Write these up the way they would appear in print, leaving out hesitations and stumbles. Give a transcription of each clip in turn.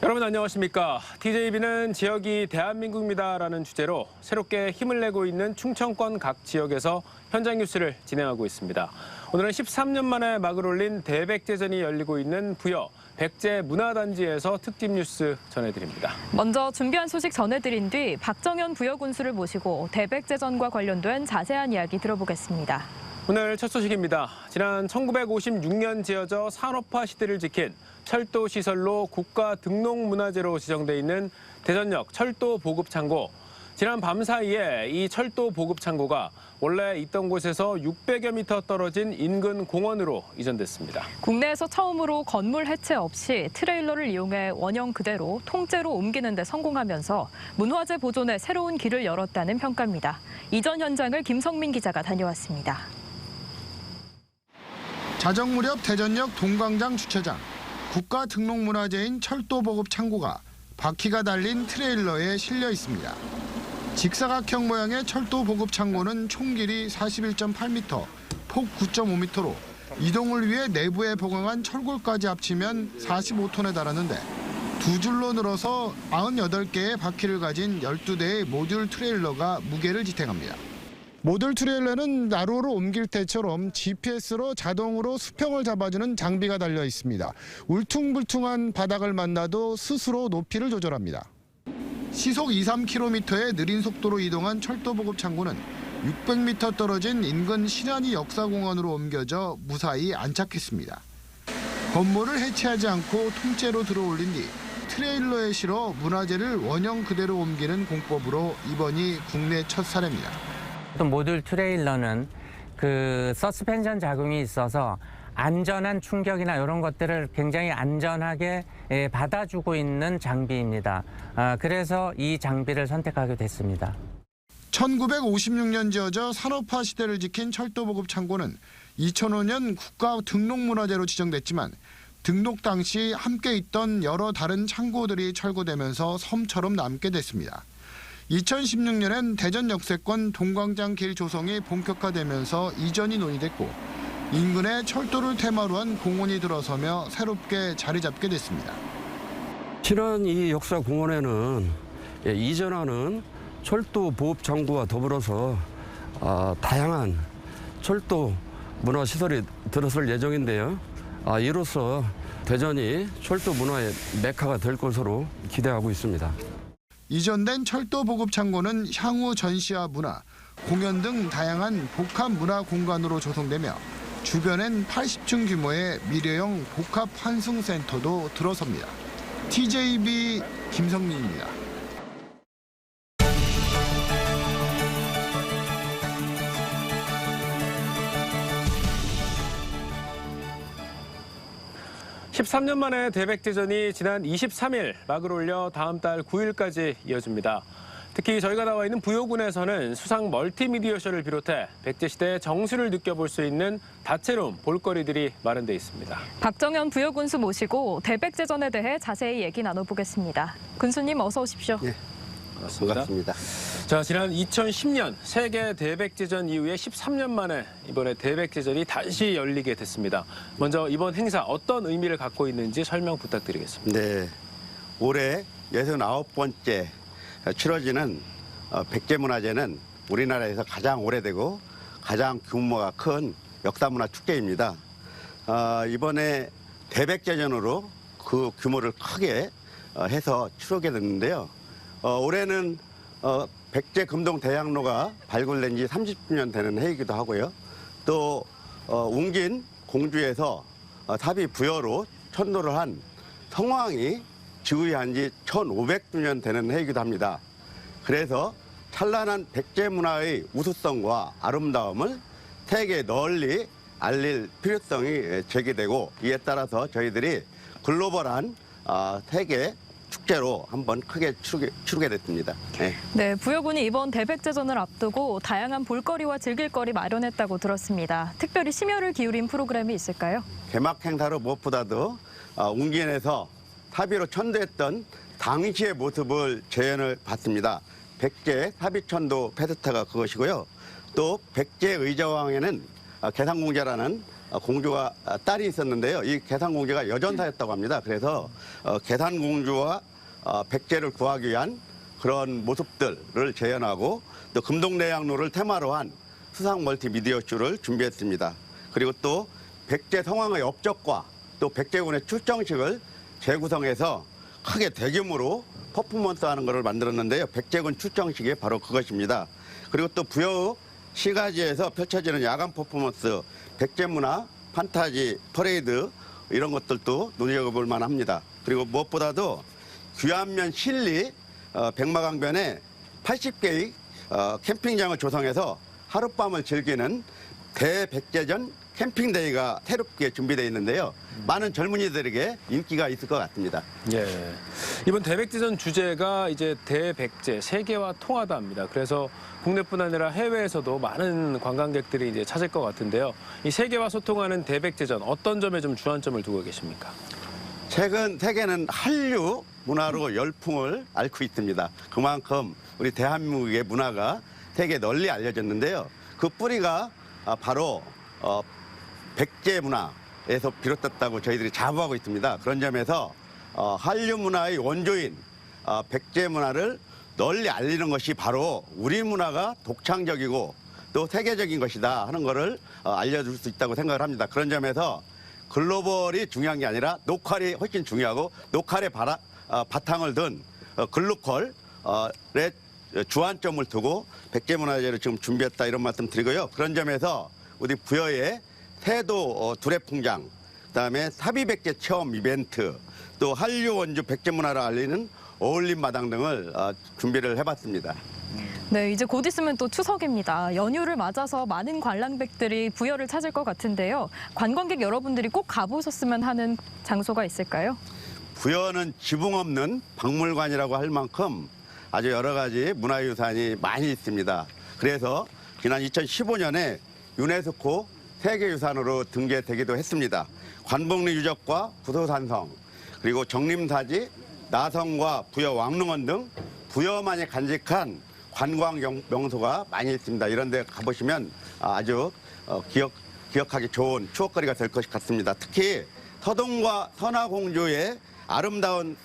여러분 안녕하십니까. TJB는 지역이 대한민국입니다라는 주제로 새롭게 힘을 내고 있는 충청권 각 지역에서 현장 뉴스를 진행하고 있습니다. 오늘은 13년 만에 막을 올린 대백제전이 열리고 있는 부여 백제 문화단지에서 특집 뉴스 전해드립니다. 먼저 준비한 소식 전해드린 뒤 박정현 부여군수를 모시고 대백제전과 관련된 자세한 이야기 들어보겠습니다. 오늘 첫 소식입니다. 지난 1956년 지어져 산업화 시대를 지킨 철도 시설로 국가 등록문화재로 지정돼 있는 대전역 철도 보급창고. 지난 밤 사이에 이 철도 보급창고가 원래 있던 곳에서 600여 미터 떨어진 인근 공원으로 이전됐습니다. 국내에서 처음으로 건물 해체 없이 트레일러를 이용해 원형 그대로 통째로 옮기는 데 성공하면서 문화재 보존에 새로운 길을 열었다는 평가입니다. 이전 현장을 김성민 기자가 다녀왔습니다. 자정 무렵 대전역 동광장 주차장. 국가 등록문화재인 철도 보급 창고가 바퀴가 달린 트레일러에 실려 있습니다. 직사각형 모양의 철도 보급 창고는 총 길이 41.8m, 폭 9.5m로 이동을 위해 내부에 보강한 철골까지 합치면 45톤에 달하는데 두 줄로 늘어서 98개의 바퀴를 가진 12대의 모듈 트레일러가 무게를 지탱합니다. 모듈 트레일러는 나루로 옮길 때처럼 GPS로 자동으로 수평을 잡아주는 장비가 달려 있습니다. 울퉁불퉁한 바닥을 만나도 스스로 높이를 조절합니다. 시속 2-3km의 느린 속도로 이동한 철도 보급 창고는 600m 떨어진 인근 신안이 역사공원으로 옮겨져 무사히 안착했습니다. 건물을 해체하지 않고 통째로 들어올린 뒤 트레일러에 실어 문화재를 원형 그대로 옮기는 공법으로 이번이 국내 첫 사례입니다. 또 모듈 트레일러는 서스펜션 작용이 있어서 안전한 충격이나 이런 것들을 굉장히 안전하게 받아주고 있는 장비입니다. 그래서 이 장비를 선택하게 됐습니다. 1956년 지어져 산업화 시대를 지킨 철도 보급 창고는 2005년 국가 등록문화재로 지정됐지만 등록 당시 함께 있던 여러 다른 창고들이 철거되면서 섬처럼 남게 됐습니다. 2016년엔 대전 역세권 동광장 길 조성이 본격화되면서 이전이 논의됐고 인근에 철도를 테마로 한 공원이 들어서며 새롭게 자리 잡게 됐습니다. 신안 이 역사공원에는 이전하는 철도 보급 창고와 더불어서 다양한 철도 문화시설이 들어설 예정인데요. 이로써 대전이 철도 문화의 메카가 될 것으로 기대하고 있습니다. 이전된 철도 보급 창고는 향후 전시와 문화, 공연 등 다양한 복합 문화 공간으로 조성되며 주변엔 80층 규모의 미래형 복합 환승센터도 들어섭니다. TJB 김성민입니다. (13년) 만에 대백제전이 지난 23일 막을 올려 다음 달 9일까지 이어집니다. 특히 저희가 나와 있는 부여군에서는 수상 멀티미디어쇼를 비롯해 백제시대의 정수를 느껴볼 수 있는 다채로운 볼거리들이 마련돼 있습니다. 박정현 부여군수 모시고 대백제전에 대해 자세히 얘기 나눠보겠습니다. 군수님 어서 오십시오. 예, 반갑습니다. 자, 지난 2010년 세계 대백제전 이후에 13년 만에 이번에 대백제전이 다시 열리게 됐습니다. 먼저 이번 행사 어떤 의미를 갖고 있는지 설명 부탁드리겠습니다. 네, 올해 69번째 치러지는 백제문화제는 우리나라에서 가장 오래되고 가장 규모가 큰 역사문화 축제입니다. 이번에 대백제전으로 그 규모를 크게 해서 치르게 됐는데요. 올해는 백제 금동 대학로가 발굴된 지 30주년 되는 해이기도 하고요. 또 웅진 공주에서 사비 부여로 천도를 한 성왕이 즉위한 지 1500주년 되는 해이기도 합니다. 그래서 찬란한 백제 문화의 우수성과 아름다움을 세계에 널리 알릴 필요성이 제기되고 이에 따라서 저희들이 글로벌한 세계 축제로 한번 크게 치르게 됐습니다. 네, 부여군이 이번 대백제전을 앞두고 다양한 볼거리와 즐길거리 마련했다고 들었습니다. 특별히 심혈을 기울인 프로그램이 있을까요? 개막 행사로 무엇보다도 웅진에서 사비로 천도했던 당시의 모습을 재현을 봤습니다. 백제 사비천도 페스타가 그것이고요. 또 백제 의자왕에는 개상공제라는 공주가 딸이 있었는데요. 이 계산공주가 여전사였다고 합니다. 그래서 계산공주와 백제를 구하기 위한 그런 모습들을 재현하고 또 금동대양로를 테마로 한 수상 멀티미디어 쇼를 준비했습니다. 그리고 또 백제 성왕의 업적과 또 백제군의 출정식을 재구성해서 크게 대규모로 퍼포먼스하는 것을 만들었는데요. 백제군 출정식이 바로 그것입니다. 그리고 또 부여 시가지에서 펼쳐지는 야간 퍼포먼스, 백제문화, 판타지, 퍼레이드 이런 것들도 눈여겨볼 만합니다. 그리고 무엇보다도 귀안면 실리 백마강변에 80개의 캠핑장을 조성해서 하룻밤을 즐기는 대백제전 캠핑데이가 새롭게 준비되어 있는데요. 많은 젊은이들에게 인기가 있을 것 같습니다. 예. 이번 대백제전 주제가 이제 대백제, 세계와 통하다입니다. 그래서 국내뿐 아니라 해외에서도 많은 관광객들이 이제 찾을 것 같은데요. 이 세계와 소통하는 대백제전 어떤 점에 좀 주안점을 두고 계십니까? 최근 세계는 한류 문화로 열풍을 앓고 있습니다. 그만큼 우리 대한민국의 문화가 세계에 널리 알려졌는데요. 그 뿌리가 바로 백제 문화에서 비롯됐다고 저희들이 자부하고 있습니다. 그런 점에서 한류 문화의 원조인 백제 문화를 널리 알리는 것이 바로 우리 문화가 독창적이고 또 세계적인 것이다 하는 것을 알려줄 수 있다고 생각을 합니다. 그런 점에서 글로벌이 중요한 게 아니라 로컬이 훨씬 중요하고 로컬의 바탕을 둔 글로컬의 주안점을 두고 백제문화제를 지금 준비했다 이런 말씀 드리고요. 그런 점에서 우리 부여의 태도 두레풍장, 그다음에 사비백제 체험 이벤트, 또 한류 원주 백제문화를 알리는 어울림 마당 등을 준비를 해봤습니다. 네, 이제 곧 있으면 또 추석입니다. 연휴를 맞아서 많은 관람객들이 부여를 찾을 것 같은데요. 관광객 여러분들이 꼭 가보셨으면 하는 장소가 있을까요? 부여는 지붕 없는 박물관이라고 할 만큼 아주 여러 가지 문화유산이 많이 있습니다. 그래서 지난 2015년에 유네스코 세계유산으로 등재되기도 했습니다. 관복리 유적과 구도산성, 그리고 정림사지, 나성과 부여 왕릉원 등 부여만이 간직한 관광 명소가 많이 있습니다. 이런 데 가보시면 아주 기억하기 좋은 추억거리가 될 것 같습니다. 특히 서동과 선화공주의 아름다운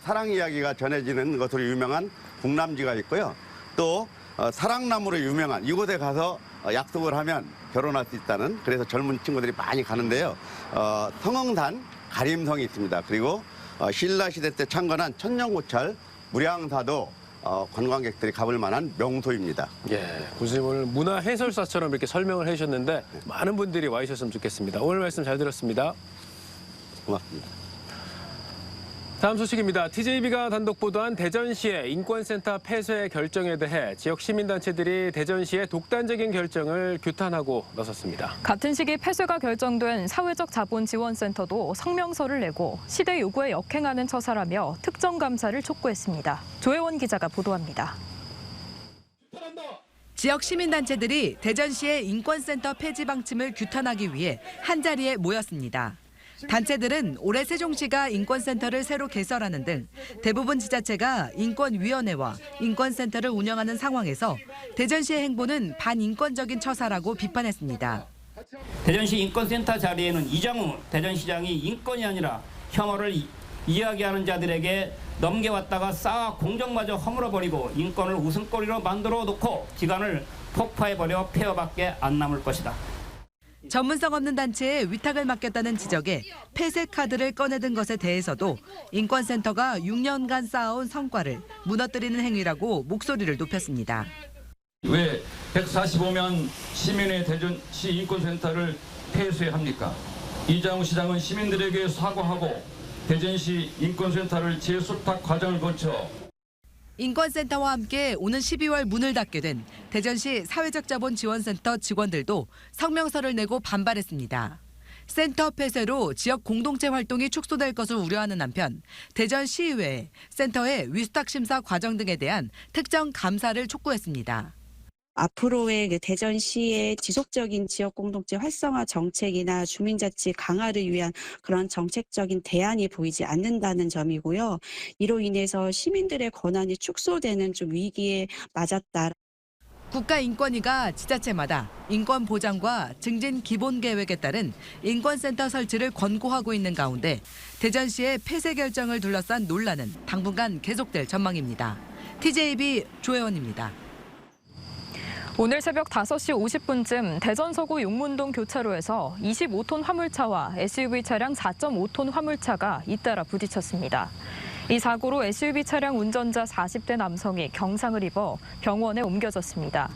사랑 이야기가 전해지는 것으로 유명한 북남지가 있고요. 또 사랑나무로 유명한 이곳에 가서 약속을 하면 결혼할 수 있다는, 그래서 젊은 친구들이 많이 가는데요. 성흥산 가림성이 있습니다. 그리고 신라시대 때 창건한 천년고찰 무량사도 관광객들이 가볼 만한 명소입니다. 예, 교수님 오늘 문화 해설사처럼 이렇게 설명을 해주셨는데 많은 분들이 와 주셨으면 좋겠습니다. 오늘 말씀 잘 들었습니다. 고맙습니다. 다음 소식입니다. TJB가 단독 보도한 대전시의 인권센터 폐쇄 결정에 대해 지역 시민단체들이 대전시의 독단적인 결정을 규탄하고 나섰습니다. 같은 시기 폐쇄가 결정된 사회적 자본지원센터도 성명서를 내고 시대 요구에 역행하는 처사라며 특정 감사를 촉구했습니다. 조혜원 기자가 보도합니다. 지역 시민단체들이 대전시의 인권센터 폐지 방침을 규탄하기 위해 한자리에 모였습니다. 단체들은 올해 세종시가 인권센터를 새로 개설하는 등 대부분 지자체가 인권위원회와 인권센터를 운영하는 상황에서 대전시의 행보는 반인권적인 처사라고 비판했습니다. 대전시 인권센터 자리에는 이장우 대전시장이 인권이 아니라 혐오를 이야기하는 자들에게 넘겨왔다가 쌓아 공정마저 허물어버리고 인권을 웃음거리로 만들어 놓고 기관을 폭파해버려 폐허밖에 안 남을 것이다. 전문성 없는 단체에 위탁을 맡겼다는 지적에 폐쇄 카드를 꺼내든 것에 대해서도 인권센터가 6년간 쌓아온 성과를 무너뜨리는 행위라고 목소리를 높였습니다. 왜 145명 시민의 대전시 인권센터를 폐쇄합니까? 이장우 시장은 시민들에게 사과하고 대전시 인권센터를 재수탁 과정을 거쳐 인권센터와 함께 오는 12월 문을 닫게 된 대전시 사회적자본지원센터 직원들도 성명서를 내고 반발했습니다. 센터 폐쇄로 지역 공동체 활동이 축소될 것을 우려하는 한편 대전시의회에 센터의 위수탁 심사 과정 등에 대한 특정 감사를 촉구했습니다. 앞으로의 대전시의 지속적인 지역 공동체 활성화 정책이나 주민자치 강화를 위한 그런 정책적인 대안이 보이지 않는다는 점이고요. 이로 인해서 시민들의 권한이 축소되는 좀 위기에 맞았다. 국가인권위가 지자체마다 인권 보장과 증진 기본 계획에 따른 인권센터 설치를 권고하고 있는 가운데 대전시의 폐쇄 결정을 둘러싼 논란은 당분간 계속될 전망입니다. TJB 조혜원입니다. 오늘 새벽 5시 50분쯤 대전 서구 용문동 교차로에서 25톤 화물차와 SUV 차량 4.5톤 화물차가 잇따라 부딪혔습니다. 이 사고로 SUV 차량 운전자 40대 남성이 경상을 입어 병원에 옮겨졌습니다.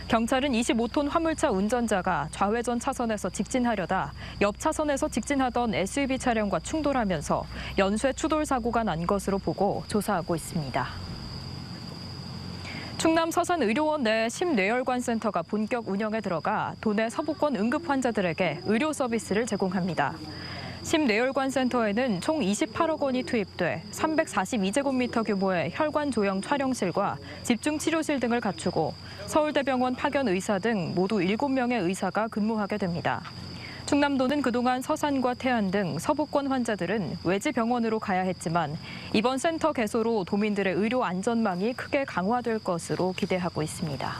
경찰은 25톤 화물차 운전자가 좌회전 차선에서 직진하려다 옆 차선에서 직진하던 SUV 차량과 충돌하면서 연쇄 추돌 사고가 난 것으로 보고 조사하고 있습니다. 충남 서산 의료원 내 심뇌혈관 센터가 본격 운영에 들어가 도내 서부권 응급 환자들에게 의료 서비스를 제공합니다. 심뇌혈관 센터에는 총 28억 원이 투입돼 342제곱미터 규모의 혈관 조형 촬영실과 집중 치료실 등을 갖추고 서울대병원 파견 의사 등 모두 7명의 의사가 근무하게 됩니다. 충남도는 그동안 서산과 태안 등 서부권 환자들은 외지 병원으로 가야 했지만 이번 센터 개소로 도민들의 의료 안전망이 크게 강화될 것으로 기대하고 있습니다.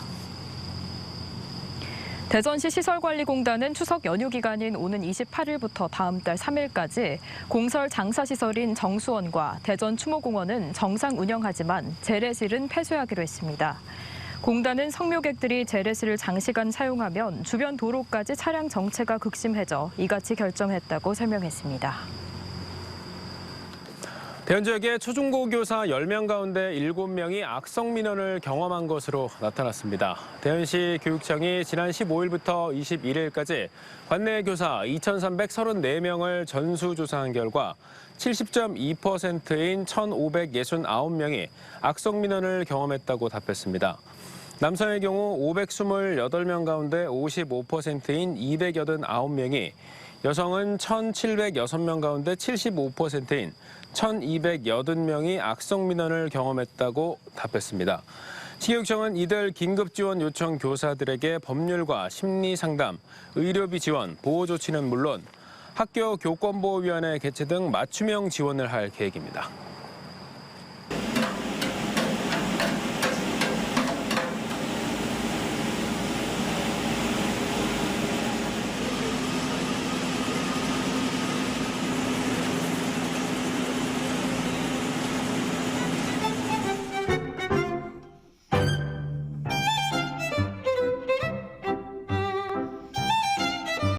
대전시 시설관리공단은 추석 연휴 기간인 오는 28일부터 다음 달 3일까지 공설 장사시설인 정수원과 대전 추모공원은 정상 운영하지만 재래실은 폐쇄하기로 했습니다. 공단은 성묘객들이 재래실을 장시간 사용하면 주변 도로까지 차량 정체가 극심해져 이같이 결정했다고 설명했습니다. 대전 지역의 초중고 교사 10명 가운데 7명이 악성 민원을 경험한 것으로 나타났습니다. 대전시 교육청이 지난 15일부터 21일까지 관내 교사 2,334명을 전수조사한 결과 70.2%인 1,569명이 악성 민원을 경험했다고 답했습니다. 남성의 경우 528명 가운데 55%인 289명이, 여성은 1,706명 가운데 75%인 1,280명이 악성 민원을 경험했다고 답했습니다. 시교육청은 이들 긴급 지원 요청 교사들에게 법률과 심리 상담, 의료비 지원, 보호 조치는 물론 학교 교권보호위원회 개최 등 맞춤형 지원을 할 계획입니다.